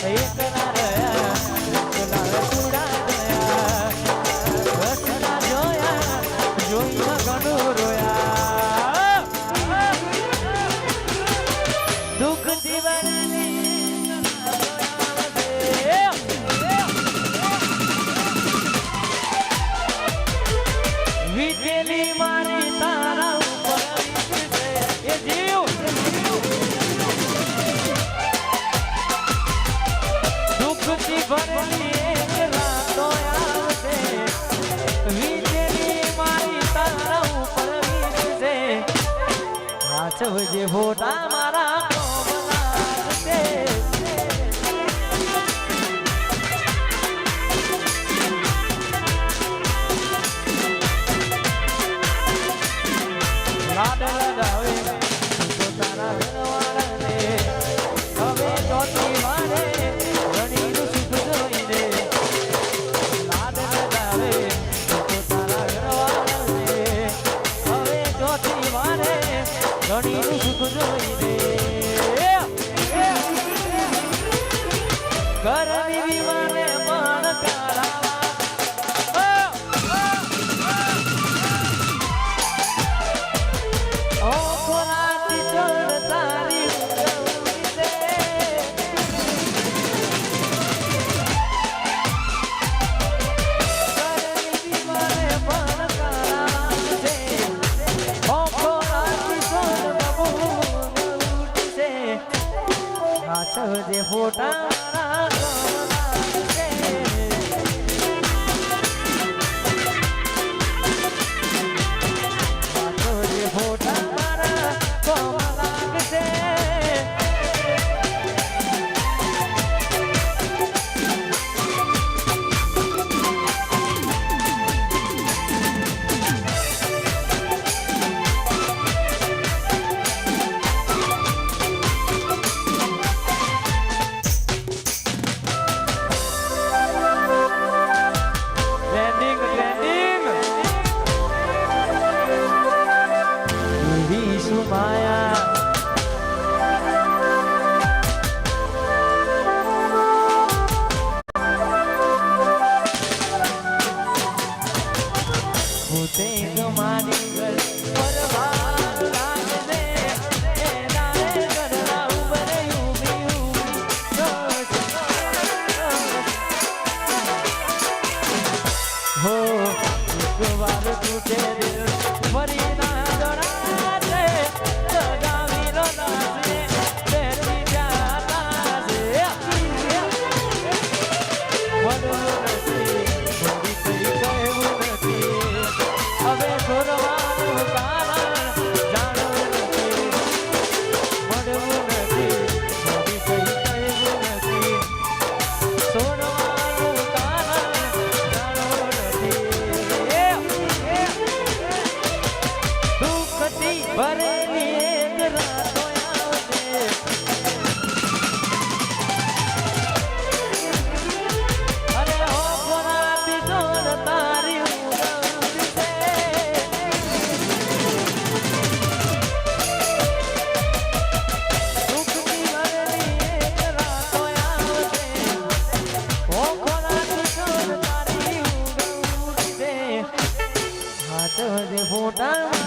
એકલા રહ્યા એકલા ચૂડા ગયા રસના જોયા જોઈને ઘણું રોયા દુઃખ દીવાની વીતેલી મારી તારા ઉપર એ જીવ દુઃખથી ભરેલી એક રાતો આવશે વીતેલી મારી તારા ઉપર વીતશે સાચવજે ફોટા મારા કોમલાશે લાડ લગાવે તો તારા ઘરવાળાને હવે ચોથી વારે ઘણીનું સુખ જોઈને લાડ લગાવે તો તારા ઘરવાળાને હવે ચોથી વારે ઘણીનું સુખ જોઈને ઘરની વિવાને પણ પ્યારા સહજે ફોટા ફોટા મારા કોમ લાગશે ફોટા